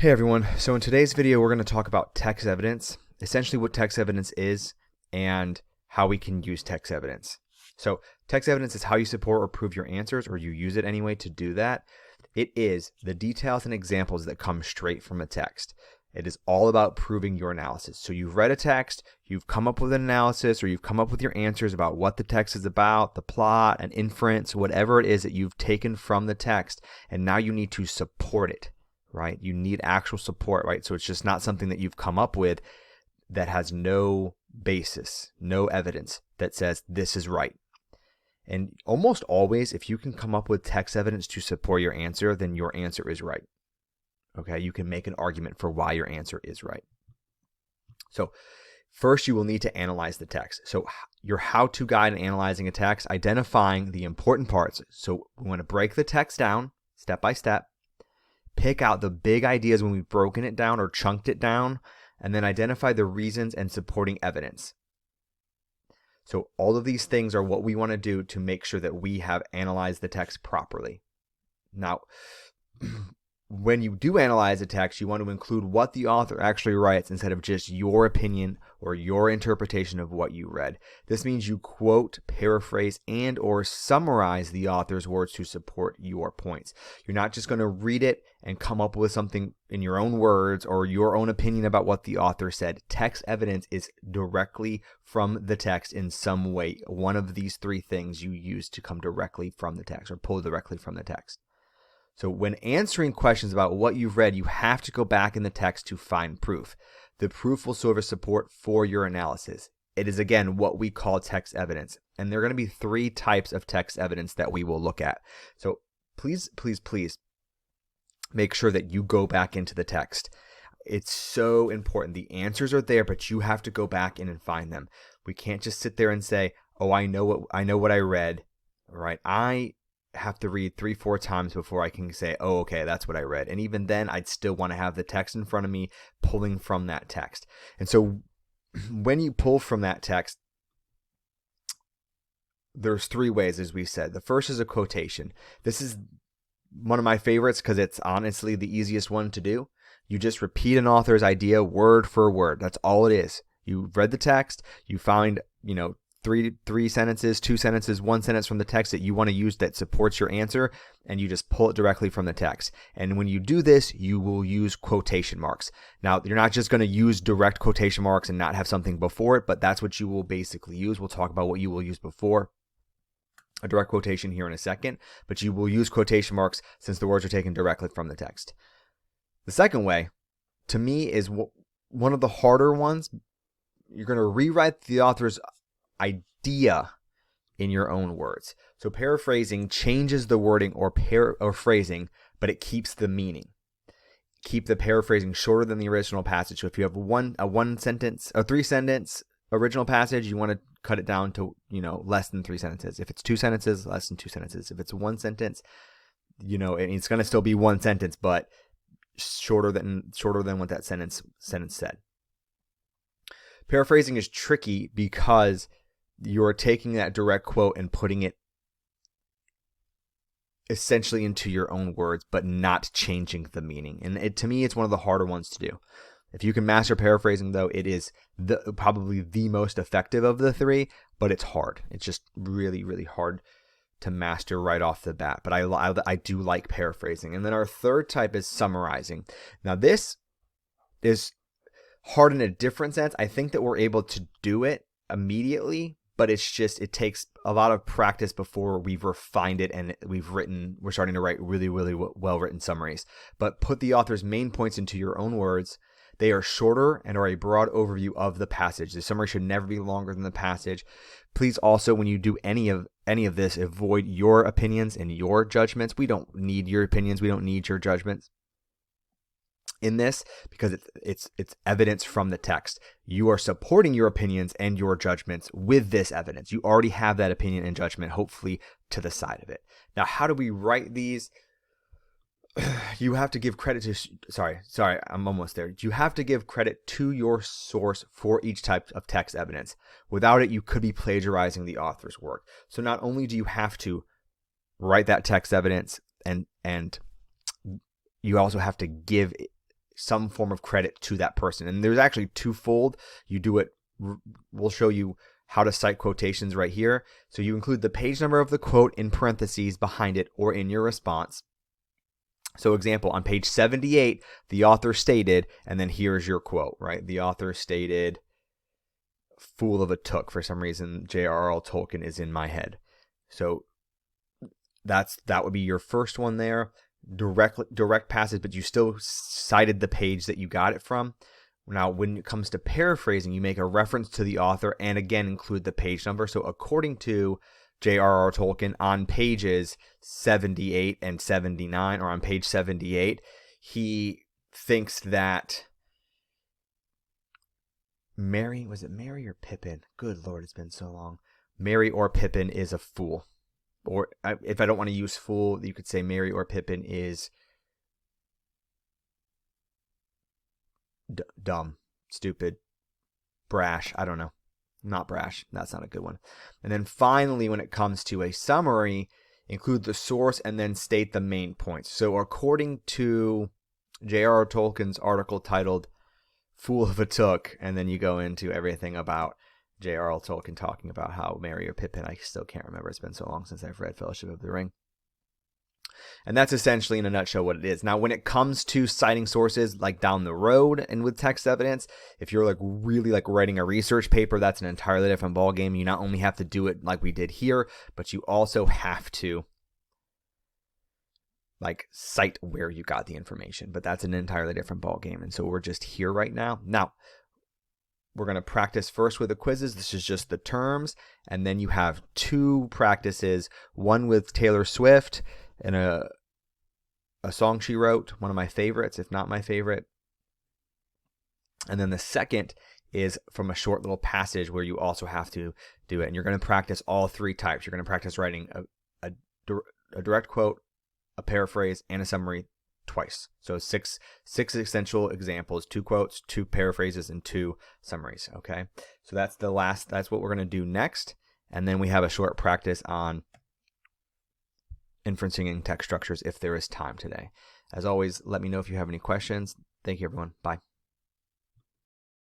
Hey everyone, so in today's video we're going to talk about text evidence, essentially what text evidence is and how we can use text evidence. So text evidence is how you support or prove your answers, or you use it anyway to do that. It is the details and examples that come straight from a text. It is all about proving your analysis. So you've read a text, you've come up with an analysis, or you've come up with your answers about what the text is about, the plot, an inference, whatever it is that you've taken from the text, and now you need to support it. Right? You need actual support, right? So it's just not something that you've come up with that has no basis, no evidence that says this is right. And almost always, if you can come up with text evidence to support your answer, then your answer is right. Okay? You can make an argument for why your answer is right. So first, you will need to analyze the text. So your how-to guide in analyzing a text, identifying the important parts. So we want to break the text down step by step. Pick out the big ideas when we've broken it down or chunked it down, and then identify the reasons and supporting evidence. So all of these things are what we want to do to make sure that we have analyzed the text properly. Now, when you do analyze a text, you want to include what the author actually writes instead of just your opinion or your interpretation of what you read. This means you quote, paraphrase, and or summarize the author's words to support your points. You're not just going to read it and come up with something in your own words or your own opinion about what the author said. Text evidence is directly from the text in some way. One of these three things you use to come directly from the text or pull directly from the text. So when answering questions about what you've read, you have to go back in the text to find proof. The proof will serve as support for your analysis. It is, again, what we call text evidence. And there are going to be three types of text evidence that we will look at. So please make sure that you go back into the text. It's so important. The answers are there, but you have to go back in and find them. We can't just sit there and say, oh, I know what I read. All right. I have to read 3-4 times before I can say, oh, okay, that's what I read. And even then, I'd still want to have the text in front of me, pulling from that text. And so when you pull from that text, there's three ways, as we said. The first is a quotation. This is one of my favorites because it's honestly the easiest one to do. You just repeat an author's idea word for word. That's all it is. You read the text, you find, three sentences, 2 sentences, 1 sentence from the text that you want to use that supports your answer, and you just pull it directly from the text. And when you do this, you will use quotation marks. Now, you're not just going to use direct quotation marks and not have something before it, but that's what you will basically use. We'll talk about what you will use before a direct quotation here in a second, but you will use quotation marks since the words are taken directly from the text. The second way, to me, is one of the harder ones. You're going to rewrite the author's idea in your own words. So paraphrasing changes the wording or phrasing, but it keeps the meaning. Keep the paraphrasing shorter than the original passage. So if you have a 3-sentence original passage, you want to cut it down to less than 3 sentences. If it's 2 sentences, less than 2 sentences. If it's 1 sentence, it's going to still be 1 sentence, but shorter than what that sentence said. Paraphrasing is tricky because you're taking that direct quote and putting it essentially into your own words, but not changing the meaning. And to me, it's one of the harder ones to do. If you can master paraphrasing, though, it is probably the most effective of the three, but it's hard. It's just really, really hard to master right off the bat. But I do like paraphrasing. And then our third type is summarizing. Now, this is hard in a different sense. I think that we're able to do it immediately, but it takes a lot of practice before we've refined it and we're starting to write really, really well-written summaries. But put the author's main points into your own words. They are shorter and are a broad overview of the passage. The summary should never be longer than the passage. Please also, when you do any of this, avoid your opinions and your judgments. We don't need your opinions. We don't need your judgments in this because it's evidence from the text. You are supporting your opinions and your judgments with this evidence. You already have that opinion and judgment, hopefully, to the side of it. Now, how do we write these? You have to give credit to, sorry, I'm almost there. You have to give credit to your source for each type of text evidence. Without it, you could be plagiarizing the author's work. So not only do you have to write that text evidence and you also have to give some form of credit to that person. And there's actually twofold. You do it, we'll show you how to cite quotations right here. So you include the page number of the quote in parentheses behind it or in your response. So example, on page 78, the author stated, and then here's your quote, right? The author stated, "Fool of a Took." For some reason, J.R.R. Tolkien is in my head. So that would be your first one there. Direct passage, but you still cited the page that you got it from. Now, when it comes to paraphrasing, you make a reference to the author and again include the page number. So according to J.R.R. Tolkien, on pages 78 and 79, or on page 78, he thinks that Merry, was it Merry or Pippin? Good Lord, it's been so long. Merry or Pippin is a fool. Or if I don't want to use fool, you could say Merry or Pippin is dumb, stupid, brash. I don't know. Not brash. That's not a good one. And then finally, when it comes to a summary, include the source and then state the main points. So according to J.R.R. Tolkien's article titled "Fool of a Took," and then you go into everything about J.R.R. Tolkien talking about how Merry or Pippin, I still can't remember. It's been so long since I've read Fellowship of the Ring. And that's essentially in a nutshell what it is. Now, when it comes to citing sources like down the road and with text evidence, if you're really writing a research paper, that's an entirely different ballgame. You not only have to do it like we did here, but you also have to cite where you got the information. But that's an entirely different ballgame. And so we're just here right now. Now, we're going to practice first with the quizzes. This is just the terms. And then you have two practices, one with Taylor Swift and a song she wrote, one of my favorites, if not my favorite. And then the second is from a short little passage where you also have to do it. And you're going to practice all three types. You're going to practice writing a direct quote, a paraphrase, and a summary twice. So six essential examples, 2 quotes, 2 paraphrases, and 2 summaries. Okay. So that's what we're going to do next. And then we have a short practice on inferencing and text structures if there is time today. As always, let me know if you have any questions. Thank you, everyone. Bye.